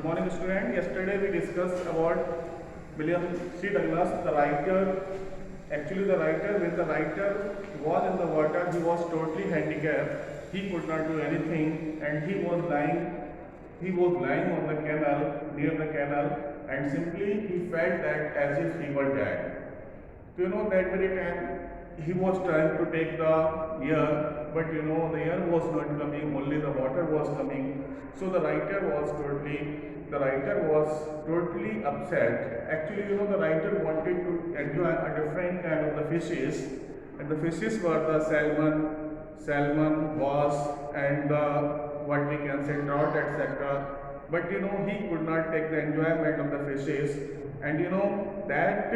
morning, student. Yesterday we discussed about William C. Douglas, the writer. Actually, the writer, when the writer was in the water, he was totally handicapped. He could not do anything, and he was lying. He was lying on the canal, near the canal, and simply he felt that as if he were dead. So, that very time he was trying to take the air, but the air was not coming, only the water was coming. So the writer was totally upset. Actually, the writer wanted to enjoy a different kind of the fishes, and the fishes were the salmon, bass, and the what we can say trout, etc. But he could not take the enjoyment of the fishes, and that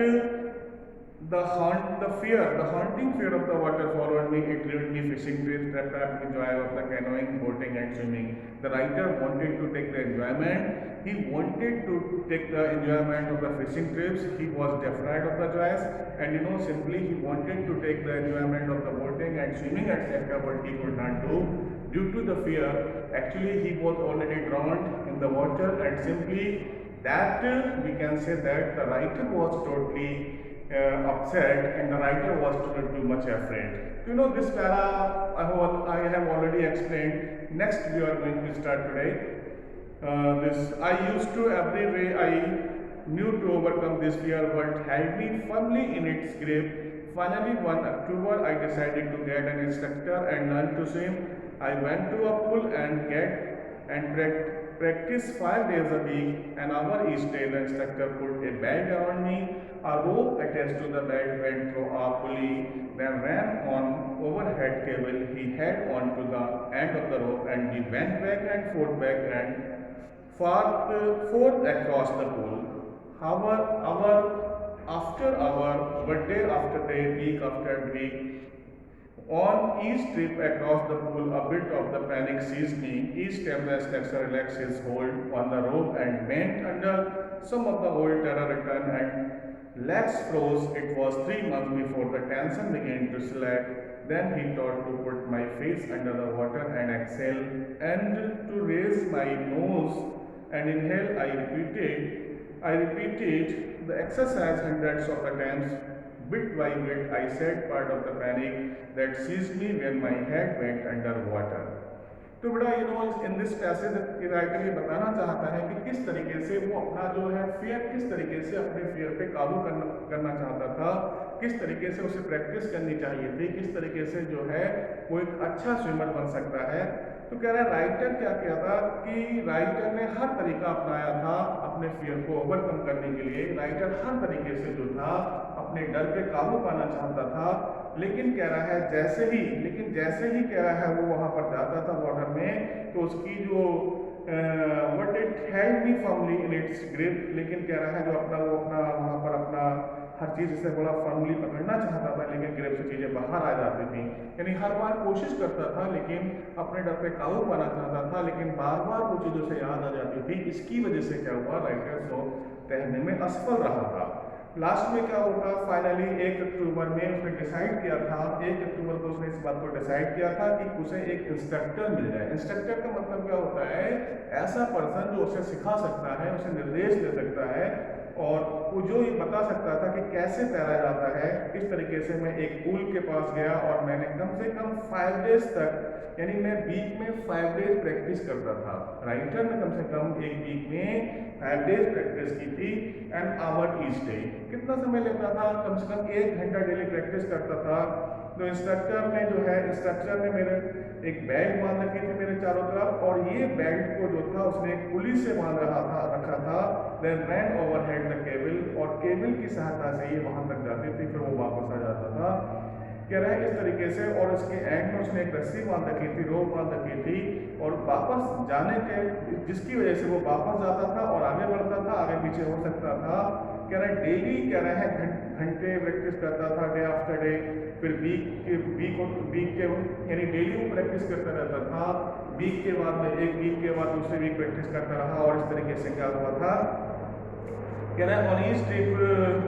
the haunting fear of the water followed me. It ruined me fishing trips, trapped me joy of the canoeing, boating, and swimming. The writer wanted to take the enjoyment. He wanted to take the enjoyment of the fishing trips. He was deprived of the joys, and simply he wanted to take the enjoyment of the boating and swimming, etc. But he could not do due to the fear. Actually, he was already drowned in the water, and simply that we can say that the writer was totally upset, and the writer was too much afraid. This para I have already explained. Next we are going to start today. This I used to every way I knew to overcome this fear, but held me firmly in its grip. Finally, one October, I decided to get an instructor and learn to swim. I went to a pool and practice 5 days a week. An hour each day, the instructor put a belt around me. A rope attached to the belt went through a pulley, then ran on overhead cable. He held on to the end of the rope, and we went back and forth across the pool. Hour after hour, but day after day, week after week. On each trip across the pool, a bit of the panic seized me. Each time the instructor relaxed his hold on the rope and bent under some of the old terror returned and legs froze. It was 3 months before the tension began to slack. Then he taught to put my face under the water and exhale, and to raise my nose and inhale. I repeated the exercise hundreds of times. Bit by bit, I said part of the panic that seized me when my head went underwater. तो बड़ा in this passage writer ये बताना चाहता है कि किस तरीके से वो अपना जो है फियर, किस तरीके से अपने फियर पे काबू करना चाहता था, किस तरीके से उसे प्रैक्टिस करनी चाहिए थी, किस तरीके से जो है वो एक अच्छा स्विमर बन सकता है। तो कह रहा है राइटर क्या किया था कि राइटर ने हर तरीका अपनाया था अपने फियर को ओवरकम करने के लिए। राइटर हर तरीके से जो था अपने डर पे काबू पाना चाहता था, लेकिन कह रहा है जैसे ही कह रहा है वो वहां पर जाता था वाटर में, तो उसकी जो what it held me firmly in its grip, लेकिन कह रहा है जो वो अपना वहां पर अपना हर चीज से बड़ा फर्मली पकड़ना चाहता था, लेकिन ग्रिप से चीजें बाहर आ जाती थी। यानी हर बार कोशिश करता था, लेकिन अपने डर पे काबू पाना चाहता था, लेकिन बार बार वो चीजों से याद आ जाती थी। इसकी वजह से क्या हुआ, राइटर को तैरने में असफल रहा था। लास्ट में क्या होगा, फाइनली 1 अक्टूबर में उसने डिसाइड किया था, 1 अक्टूबर को उसने इस बात को डिसाइड किया था कि उसे एक इंस्ट्रक्टर मिल जाए। इंस्ट्रक्टर का मतलब क्या होता है, ऐसा पर्सन जो उसे सिखा सकता है, उसे निर्देश दे सकता है, और वो जो ये बता सकता था कि कैसे तैरा जाता है। इस तरीके से मैं एक पूल के पास गया और मैंने कम से कम 5 डेज तक, यानी मैं वीक में 5 डेज प्रैक्टिस करता था। राइटर ने कम से कम एक वीक में 5 डेज प्रैक्टिस की थी, एन आवर ईच डे। कितना समय लेता था, कम से कम 1 घंटा डेली प्रैक्टिस करता था। तो इंस्ट्रक्टर ने मेरे एक बेल्ट बांध रखी थी मेरे चारों तरफ, और ये बेल्ट को जो था उसने एक पुली से रखा था। Then ran overhead the cable, और केबल की सहायता से ये वहां तक जाती थी, फिर वो वापस आ जाता था। कह रहा है इस तरीके से, और उसके एंड में उसने एक रस्सी बांध रखी थी, रोप बांध रखी थी, और वापस जाने के जिसकी वजह से वो वापस जाता था और आगे बढ़ता था, आगे पीछे हो सकता था। कह रहा है डेली, कह रहा है घंटे प्रैक्टिस करता था, डे आफ्टर डे। फिर वीक के यानी डेली वो प्रैक्टिस करता रहता था। वीक के बाद में एक वीक के बाद दूसरे वीक प्रैक्टिस करता रहा, और इस तरीके से क्या हुआ था, कह रहा है ऑन ईच ट्रिप,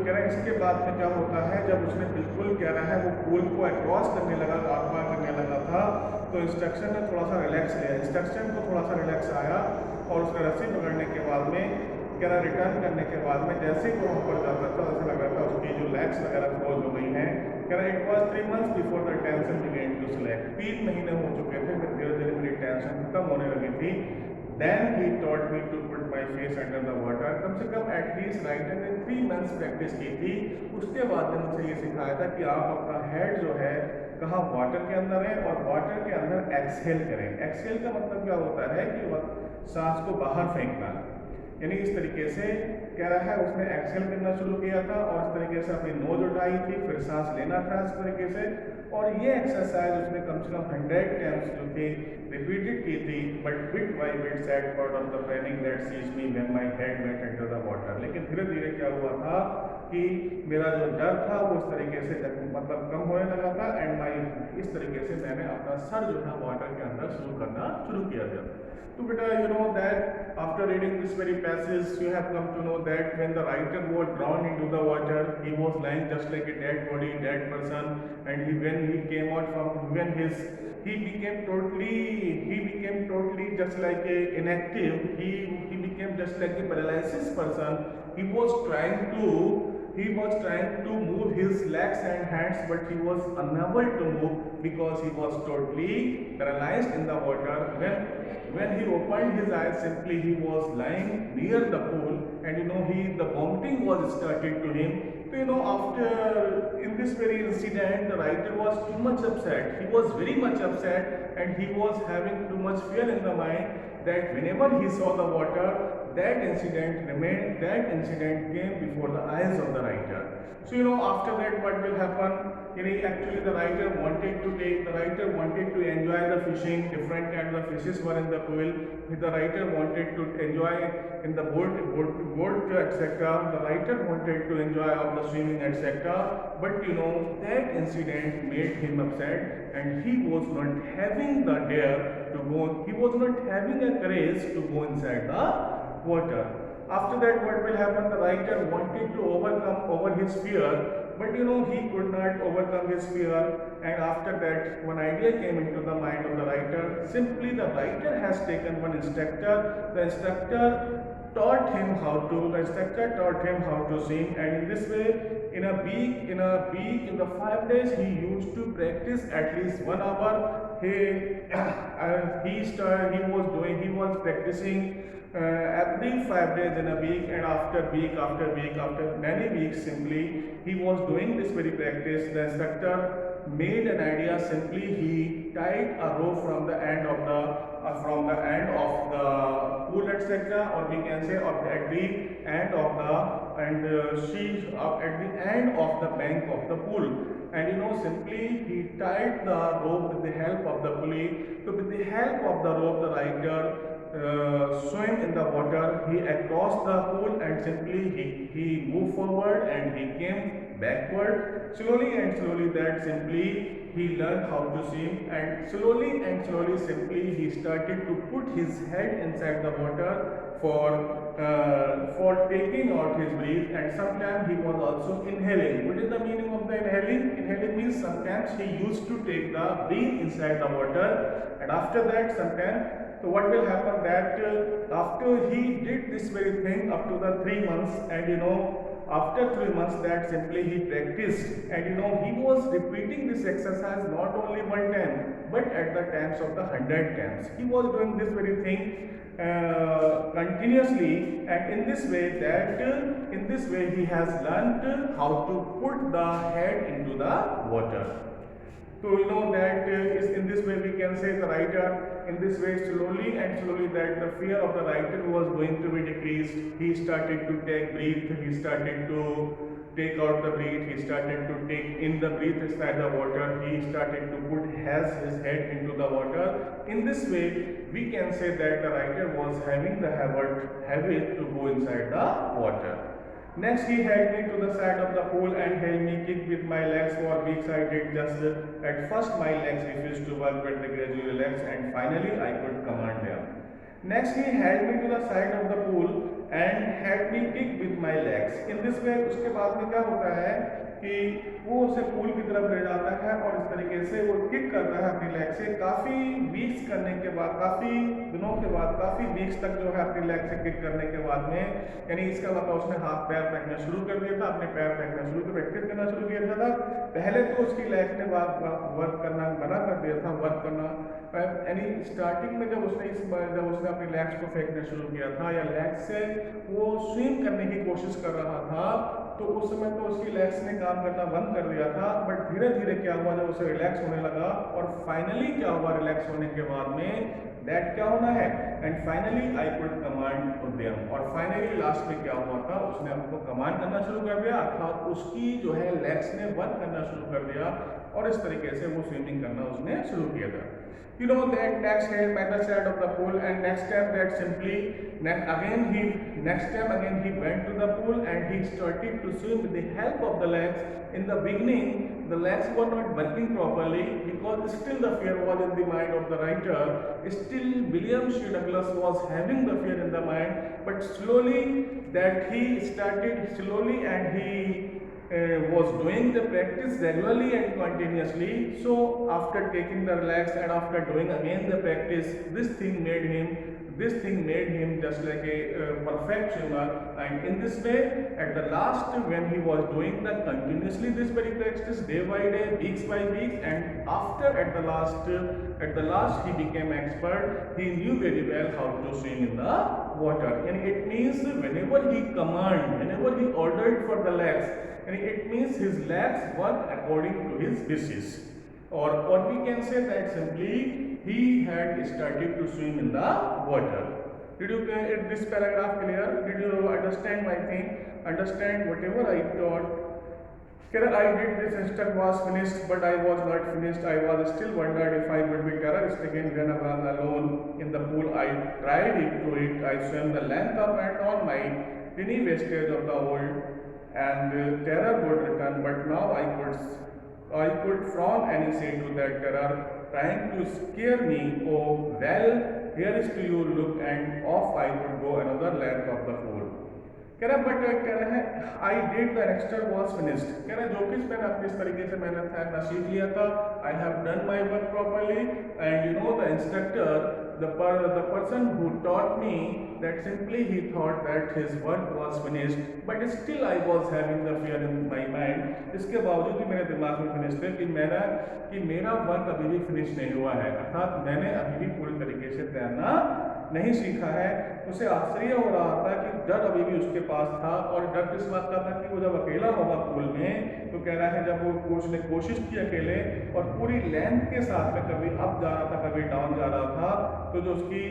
कह रहा है इसके बाद में क्या होता है, जब उसने बिल्कुल कह रहा है वो पूल को अक्रॉस करने लगा, पार करने लगा था, तो इंस्ट्रक्शन ने थोड़ा सा रिलैक्स लिया। इंस्ट्रक्शन को थोड़ा सा रिलैक्स आया, और उसने रस्सी पकड़ने के बाद में कह रहा रिटर्न करने के बाद में जैसे ही वो ऊपर जाता था ऐसा लग रहा था उसकी जो लेग्स वगैरह क्लोज हो गई हैं। कह रहा it was 3 months before the tension began to slack. 3 महीने हो चुके थे, फिर धीरे धीरे मेरी टेंशन खत्म होने लगी थी। Then he taught me to put my face under the water। कम से कम एटलीस्ट राइटर ने 3 months प्रैक्टिस की थी। उसके बाद ने मुझे ये सिखाया था कि आप अपना हेड जो है कहाँ वाटर के अंदर है और वाटर के अंदर एक्सहेल करें। एक्सहेल का मतलब क्या होता है कि सांस को बाहर फेंकना, यानी इस तरीके से कह रहा है उसने एक्सहेल करना शुरू किया था और इस तरीके से अपनी नोज उठाई थी, फिर सांस लेना था इस तरीके से। और ये एक्सरसाइज उसने कम से कम 100 टाइम्स जो थी रिपीटेड की थी। But bit by bit sad part of the panic that sees me when my head went into the water. लेकिन धीरे धीरे क्या हुआ था कि मेरा जो डर था वो इस तरीके से मतलब कम होने लगा था एंड माई इस तरीके से मैंने अपना सर जो है वाटर के अंदर शुरू किया था। तो बेटा you know that after reading this very passage you have come to know that when the writer was drawn into the water he was lying just like a dead body, dead person, and when he came out from he became totally just like a inactive. He became just like a paralysis person. He was trying to move his legs and hands, but he was unable to move because he was totally paralyzed in the water. When he opened his eyes, simply he was lying near the pool, and the vomiting was started to him. So after in this very incident, the writer was too much upset. He was very much upset, and he was having too much fear in the mind that whenever he saw the water, that incident remained. That incident came before the eyes of the writer. So after that, what will happen? Actually, the writer wanted to enjoy the fishing. Different kinds of fishes were in the pool. The writer wanted to enjoy in the boat, etc. The writer wanted to enjoy of the swimming, etc. But that incident made him upset, and he was not having the dare to go. He was not having a courage to go inside the water. After that, what will happen? The writer wanted to overcome his fear, but he could not overcome his fear. And after that, one idea came into the mind of the writer. Simply, the writer has taken one instructor. The instructor taught him how to swim, and in this way, in a week, in the 5 days, he used to practice at least 1 hour. He was practicing every 5 days in a week, and after many weeks, simply he was doing this very practice. The instructor made an idea. Simply he tied a rope from the end of the pool, etc., or we can say at the end of the bank of the pool. And simply he tied the rope with the help of the pulley. So with the help of the rope, the writer swam in the water. He across the pool, and simply he moved forward and he came backward. Slowly that simply he learned how to swim, and slowly simply he started to put his head inside the water for taking out his breath, and sometimes he was also inhaling. What is the meaning of the inhaling? Inhaling means sometimes he used to take the breath inside the water, and after that sometimes. So what will happen that after he did this very thing up to the 3 months, and after 3 months that simply he practiced, and he was repeating this exercise not only one time but at the times of the 100 times. He was doing this very thing continuously, and in this way he has learned how to put the head into the water. So that is in this way we can say the writer in this way slowly that the fear of the writer was going to be decreased. He started to take breath, he started to take out the breath, he started to take in the breath inside the water, he started to put his head into the water. In this way we can say that the writer was having the habit to go inside the water. Next, he held me to the side of the pool and held me kick with my legs for weeks. I did just at first my legs refused to work, but they gradually relaxed, and finally I could command them. Next, he held me to the side of the pool and had me kick with my legs. In this way, उसके बाद में क्या होता है कि वो उसे pool की तरफ ले जाता है और इस तरीके से वो किक करता है अपनी लेग से। काफ़ी वीक्स करने के बाद, काफ़ी दिनों के बाद, काफ़ी वीक्स तक जो है अपनी लेग से किक करने के बाद में, यानी इसका मतलब उसने हाथ पैर फेंकना शुरू कर दिया था, अपने पैर फेंकना शुरू कर प्रैक्टिस करना शुरू किया था। पहले तो उसकी लेग ने वर्क करना मना कर दिया था, वर्क करना, यानी स्टार्टिंग में जब उसने अपनी लेग्स को फेंकना शुरू किया था या लेग से वो स्विम करने की कोशिश कर रहा था, तो उस समय तो उसकी लेग्स ने काम करना बंद कर दिया था। बट धीरे धीरे क्या हुआ, जब उसे रिलैक्स होने लगा, और फाइनली क्या हुआ रिलैक्स होने के बाद में, दैट क्या होना है, and finally I could command them, और फाइनली लास्ट में क्या हुआ था, उसने हमको कमांड करना शुरू कर दिया, अर्थात उसकी जो है लेग्स ने वर्क करना शुरू कर दिया, और इस तरीके से वो स्विमिंग करना उसने शुरू किया था। You know that next head by the side of the pool, and next time again he went to the pool and he started to swim with the help of the legs. In the beginning, the legs were not working properly because still the fear was in the mind of the writer. Still, William C. Douglas was having the fear in the mind, but slowly and he was doing the practice regularly and continuously. So after taking the relax and after doing again the practice, this thing made him just like a perfect swimmer. And in this way, at the last, when he was doing the continuously this very practice day by day, weeks by weeks, and after at the last he became expert. He knew very well how to swim in the water. And it means whenever he ordered for the legs, and it means his legs work according to his wishes, or we can say that simply he had started to swim in the water. Did you get this paragraph clear? Did you understand my thing? Understand whatever I taught? I did this instant was finished, but I was not finished. I was still wondered if I would be terror-stricken when I was alone in the pool. I tried it. I swam the length up and down my tiny wastage of the world, and terror would return. But now I could frown and say to that terror, trying to scare me. Oh well, here is to you look, and off I would go another length of the pool. कह रहा है I did the extra was finished. कह रहा है जो कुछ मैंने अपने इस तरीके से मैंने था सीख लिया था, I have done my work properly, and you know the instructor, the person who taught me, that simply he thought that his work was finished, but still I was having the fear in my mind. इसके बावजूद भी मेरे दिमाग में finish थे कि मेरा work अभी भी फिनिश नहीं हुआ है, अर्थात मैंने अभी भी पूरी तरीके से तैरना नहीं सीखा है। उसे आश्चर्य हो रहा था कि डर अभी भी उसके पास था, और डर किस बात का था कि वो जब अकेला होगा पूल में, तो कह रहा है जब वो कोच ने कोशिश की अकेले और पूरी लेंथ के साथ में कभी अप जा रहा था कभी डाउन जा रहा था, तो जो उसकी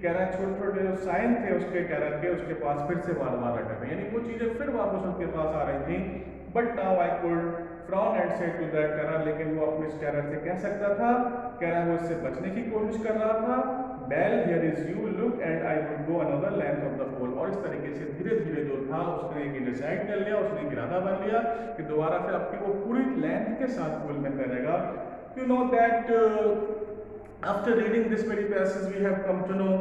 कह रहा है छोटे छोटे जो साइन थे उसके कह रहे थे उसके पास फिर से बार बार अटक, यानी वो चीज़ें फिर वापस उसके पास आ रही थी। But now I could frown and से टू दैट टेरर, लेकिन वो अपने टेरर से कह सकता था, कह रहा है वो इससे बचने की कोशिश कर रहा था। Well here is you look and I would go another length of the pool, और इस तरीके से धीरे धीरे जो था उसने एक डिसाइड कर लिया, उसने इरादा बन लिया कि दोबारा से अपनी वो पूरी लेंथ के साथ पोल में तैरेगा। You know that after reading this very passage we have come to know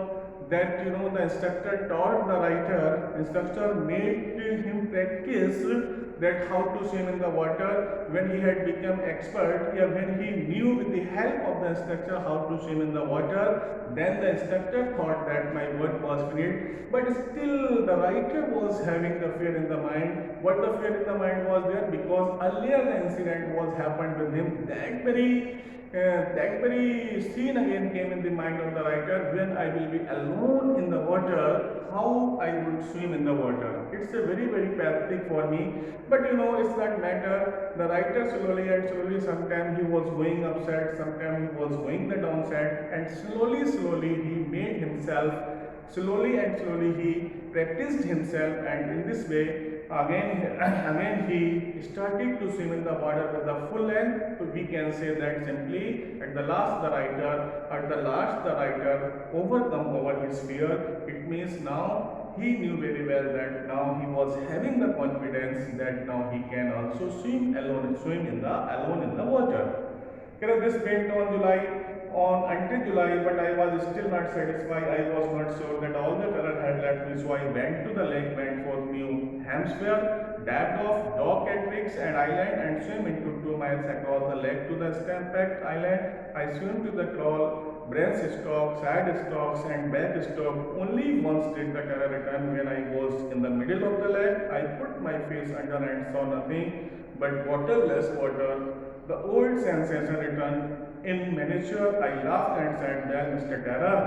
that the instructor taught the writer, instructor made him practice that how to swim in the water. When he had become expert, when he knew with the help of the instructor how to swim in the water, then the instructor thought that my work was finished. But still the writer was having the fear in the mind. What the fear in the mind was there? Because earlier the incident was happened with him, that very scene again came in the mind of the writer. When I will be alone in the water, how I would swim in the water. It's a very pathetic for me, but it's not matter. The writer slowly and slowly, sometimes he was going upset, sometimes he was going the downside, and slowly he made himself, slowly he practiced himself, and in this way again he started to swim in the water with the full length. So we can say that simply at the last the writer overcome over his fear. It means now he knew very well that now he was having the confidence that now he can also swim alone in the water. This went on until July, but I was still not satisfied. I was not sure that all the terror had left left me, so I went to the lake, went for New Hampshire, dived off Dock at Riggs and Island and swim into 2 miles across the lake to the Stampede Island. I swim to the crawl, breast stroke, side strokes and back stroke. Only once did the terror return when I was in the middle of the lake. I put my face under and saw nothing but waterless water. The old sensation returned in miniature. I laughed and said, "Well, Mr. Terror,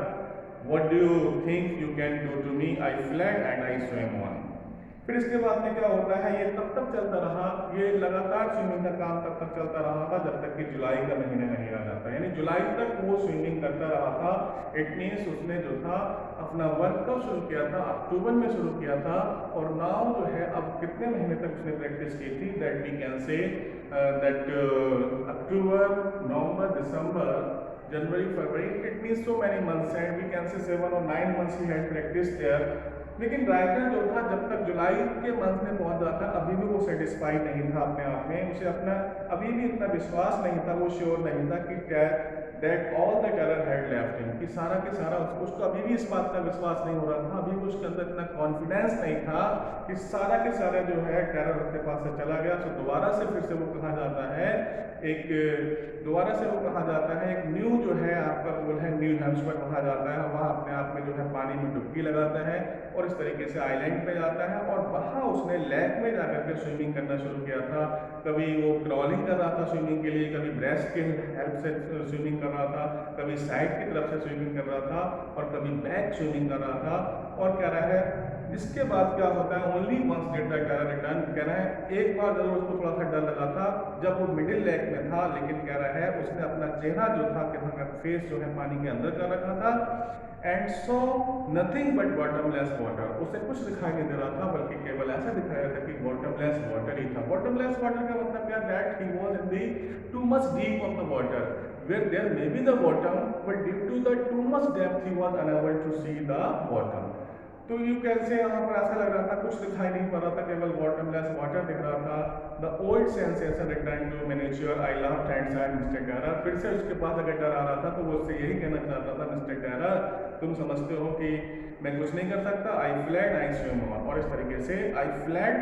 what do you think you can do to me?" I fled and I swam on. फिर इसके बाद में क्या होता है, ये तब तक चलता रहा, ये लगातार स्विमिंग का काम तब तक चलता रहा था जब तक कि जुलाई का महीना नहीं आ जाता, यानी जुलाई तक वो स्विमिंग करता रहा था। इट मीन्स उसने जो था अपना वर्क कब शुरू किया था, अक्टूबर में शुरू किया था, और नाउ जो है अब कितने महीने तक उसने प्रैक्टिस की थी, that we can say that October, November, December, January, February, it means so many months and we can say 7 or 9 months he had practice there. लेकिन राइटर जो था जब तक जुलाई के मंथ में पहुंच जाता अभी भी वो सेटिस्फाइड नहीं था अपने आप में, उसे अपना अभी भी इतना विश्वास नहीं था, वो श्योर नहीं था कि that all the terror had left him, कि सारा के सारा उसको अभी भी इस बात का विश्वास नहीं हो रहा था, अभी भी उसके अंदर इतना कॉन्फिडेंस नहीं था कि सारा के सारा जो है टेरर उसके पास से चला गया। तो दोबारा से फिर से वो कहा जाता है एक न्यू जो है आपका पूल है, न्यू हैम्पशायर कहा जाता है, वहाँ अपने आप में जो है पानी में डुबकी लगाता है और इस तरीके से आइलैंड पे जाता है और वहाँ उसने लेक में जाकर के स्विमिंग करना शुरू किया था। कभी वो क्रॉलिंग कर रहा था स्विमिंग के लिए, कभी ब्रेस्ट के हेल्प से स्विमिंग कर रहा था, कभी साइड की तरफ से स्विमिंग कर रहा था और कभी बैक स्विमिंग कर रहा था। और कह रहा है इसके बाद क्या होता है, only once did the terror return, कह रहा है एक बार जरूर उसको थोड़ा सा डर लगा था जब वो मिडिल लेक में था, लेकिन कह रहा है उसने अपना चेहरा जो था फेस जो है पानी के अंदर कर रखा था, and so nothing but bottomless water, उसे कुछ दिखाई नहीं दे रहा था बल्कि केवल ऐसा दिखाया था कि बॉटमलेस वाटर ही था। बॉटमलेस वाटर का मतलब क्या, that he was in the too much deep of the water where there may be the bottom but due to the too much depth he was unable to see the bottom। तो you कैसे यहाँ पर ऐसा लग रहा था कुछ दिखाई नहीं पड़ रहा था, केवल बॉटमलेस वाटर दिख रहा था। The old sensation return to miniature, I loved and said mister terror, फिर से उसके पास अगर डर आ रहा था तो वो उससे यही कहना चाहता था, मिस्टर टेरर तुम समझते हो कि मैं कुछ नहीं कर सकता, आई फ्लड आई स्विम ऑन, और इस तरीके से आई फ्लड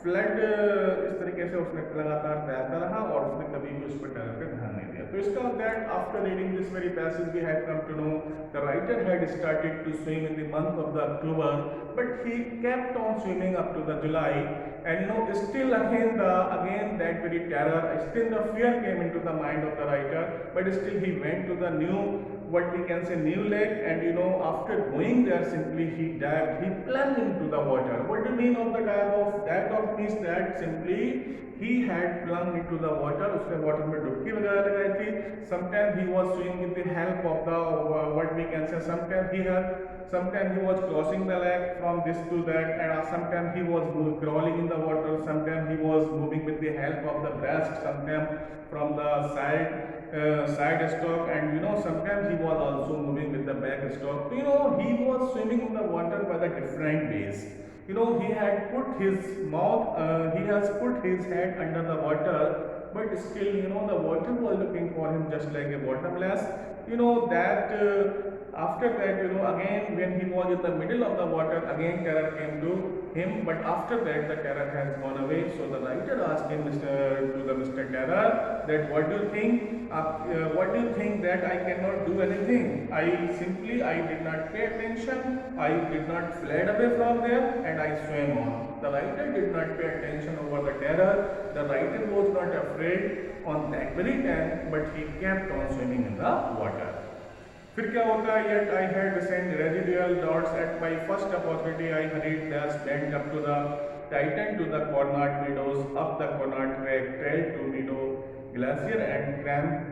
इस तरीके से उसने लगातार तैरता रहा और उसने कभी भी उस पर टेरर पे ध्यान नहीं दिया। तो इसका that after reading this very passage we had come to know the writer had started to swim in the month of the October but he kept on swimming up to the July, and still again that very terror, still the fear came into the mind of the writer, but still he went to the new, what we can say, new lake, and after going there simply he dived, he plunged into the water. What do you mean of the dive off means that simply he had plunged into the water, उसने water में डुबकी वगैरह लगाई थी। Sometimes he was swimming with the help of the what we can say, sometimes he was crossing the lake from this to that, and sometimes he was crawling in the water, sometimes he was moving with the help of the breast, sometimes from the side stroke, and sometimes he was also moving with the back stroke. He was swimming in the water by the different ways. He had put his he has put his head under the water, but still the water was looking for him just like a bottomless. After that, again when he was in the middle of the water, again terror came to him, but after that the terror has gone away. So the writer asked him, Mr. Terror, that what do you think that I cannot do anything? I did not pay attention, I did not fled away from there, and I swam on. The writer did not pay attention over the terror, the writer was not afraid on that very time, but he kept on swimming in the water. फिर क्या होता है, yet I had sent residual doubts at my first opportunity, I hurried thus went up to the Titan to the Connaught Meadows, up the Connaught Track, trail to Meadow Glacier, and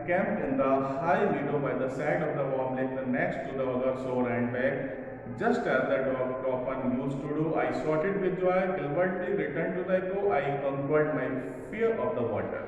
camped in the high meadow by the side of the warm lake, the next to the other shore and back, just as the dog often used to do. I shouted with joy, Gilbertly returned to the echo, I conquered my fear of the water.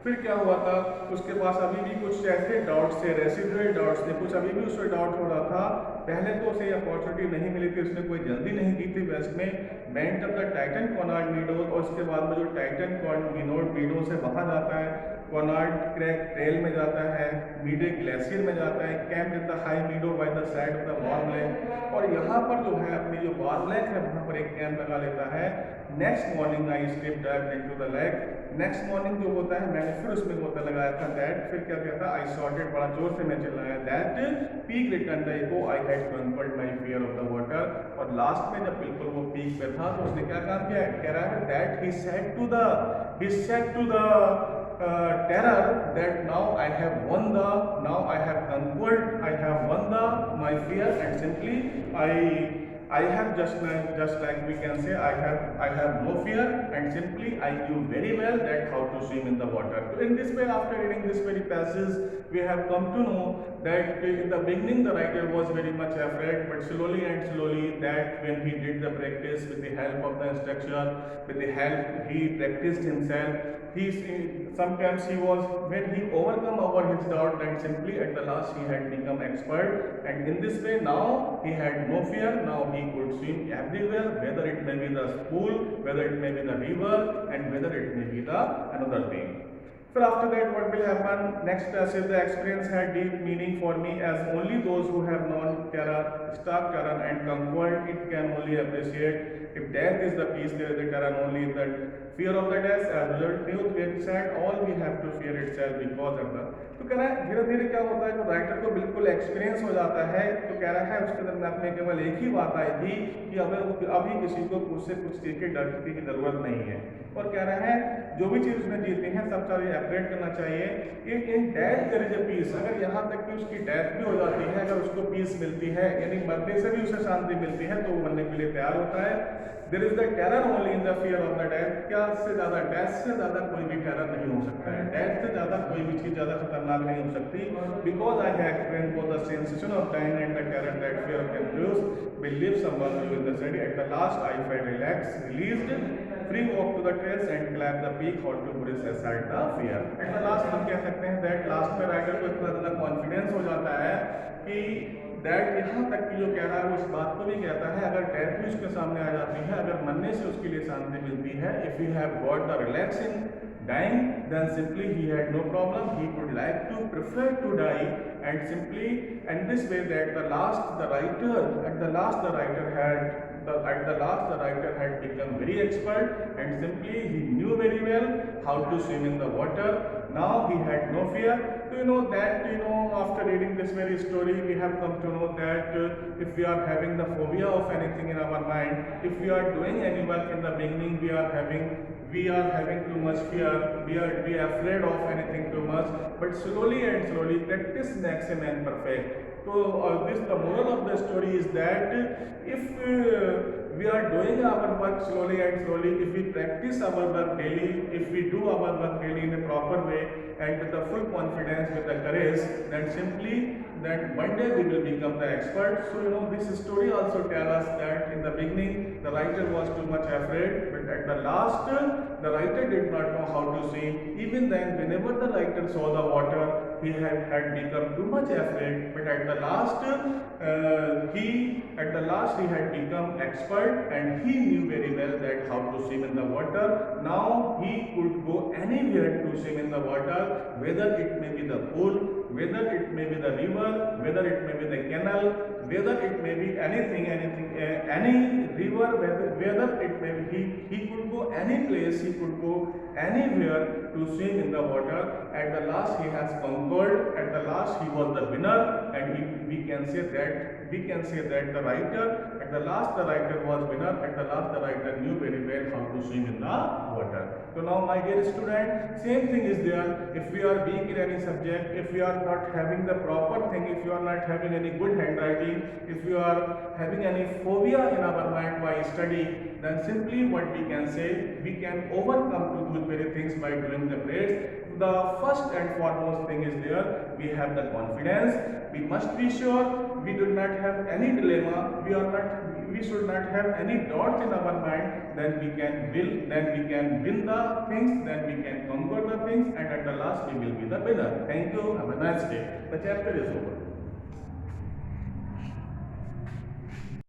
फिर क्या हुआ था, उसके पास अभी भी कुछ ऐसे doubts थे, रेसिडुअल डाउट्स थे, कुछ अभी भी उससे डाउट हो रहा था। पहले तो उसे अपॉर्चुनिटी नहीं मिली थी, उसने कोई जल्दी नहीं की थी वेस्ट में, went up the Titan Conard Meadows, और उसके बाद में जो टाइटन कॉनार्ड मीडोज से बाहर जाता है कॉनार्ड क्रैक ट्रेल में जाता है, मीडे ग्लेशियर में जाता है, camp in the high मीडो by the side of the warm lake, और यहाँ पर जो है अपनी जो वार्म लेक है वहाँ पर एक कैंप लगा लेता है। Next morning I step dive into the lake. Next morning जो होता है मैंने फिर उसमें होता लगाया था दैट, फिर क्या कहता आई शॉटेड, बड़ा जोर से मैं चिल्लाया that peak return the echo I had conquered my fear of the water. और लास्ट में जब बिल्कुल वो पीक पे था तो उसने क्या काम किया, कह रहा है that he said to the terror that now I have conquered, I have won my fear, and simply I have just like we can say I have no fear, and simply I knew very well that how to swim in the water. So in this way, after reading this very passage, we have come to know that in the beginning the writer was very much afraid, but slowly and slowly that when he did the practice with the help of the instructor, with the help he practiced himself, sometimes he was, when he overcome over his doubt, and simply at the last he had become expert, and in this way now he had no fear. Now he could swim everywhere, whether it may be the pool, whether it may be the river, and whether it may be the another thing. So after that what will happen? Next passage, the experience had deep meaning for me, as only those who have known terror, stark terror, and conquered it can only appreciate. If death is the peace, there is a terror only in the fear of the death. As result, youth we said all we have to fear itself because of the. तो कह रहा है धीरे धीरे क्या होता है, जो राइटर को बिल्कुल एक्सपीरियंस हो जाता है, तो कह रहा है उसके दिमाग में केवल एक ही बात आई थी कि अभी किसी को उससे कुछ चीज़ के डर की जरूरत नहीं है, और कह रहा है जो भी चीज़ उसने जीती है सब सारे अपग्रेड करना चाहिए। In death there is a peace, अगर यहाँ तक कि उसकी डेथ भी हो जाती है, अगर उसको पीस मिलती है, यानी मरने से भी उसे शांति मिलती है, तो वो मरने के लिए तैयार होता है। There is the terror only in the fear of the death, क्या इससे ज़्यादा, डेथ से ज़्यादा कोई भी टेरर नहीं हो सकता है, डेथ से ज़्यादा कोई भी चीज़ ज़्यादा खतरनाक नहीं हो सकती। Because I have experience both the sensation of dying and the terror that fear can produce, will leave someone who in the study. At the last I felt relaxed, released, free walk to the trails and climb the peak, how to Buddhist aside the fear. At the last हम कह सकते हैं that last में writer को इतना ज़्यादा confidence हो जाता है कि दैट यहाँ तक कि जो कह रहा है वो इस बात को भी कहता है, अगर डेथ भी उसके सामने आ जाती है, अगर मरने से उसके लिए शांति मिलती है, if you have got the relax in dying, then simply he had no problem, he would like to prefer to die, and simply and this way that at the last the writer had become very expert, and simply he knew very well how to swim in the water. Now he had no fear. So after reading this very story, we have come to know that if we are having the phobia of anything in our mind, if we are doing any work in the beginning, we are having too much fear, we are afraid of anything too much, but slowly and slowly practice makes a man perfect. So the moral of the story is that if we are doing our work slowly and slowly, if we practice our work daily, if we do our work daily in a proper way and with the full confidence, with the courage, then simply that one day we will become the expert. So this story also tells us that in the beginning the writer was too much afraid, but at the last the writer did not know how to swim. Even then, whenever the writer saw the water, he had become too much afraid, but at the last he had become expert, and he knew very well that how to swim in the water. Now he could go anywhere to swim in the water, whether it may be the pool, whether it may be the river, whether it may be the canal, whether it may be any river, whether it may be, he could go any place, he could go anywhere to swim in the water. At the last he has conquered, at the last he was the winner, and we can say that the writer, at the last the writer was winner, at the last the writer knew very well how to swim in the water. So now my dear student, same thing is there. If we are weak in any subject, if we are not having the proper thing, if you are not having any good handwriting, if you are having any phobia in our mind by study, then simply what we can say, we can overcome to those very things by doing the prayers. The first and foremost thing is there, we have the confidence. We must be sure we do not have any dilemma, we should not have any doubts in our mind, then we can win the things, then we can conquer the things, and at the last we will be the winner. Thank you, have a nice day. The chapter is over.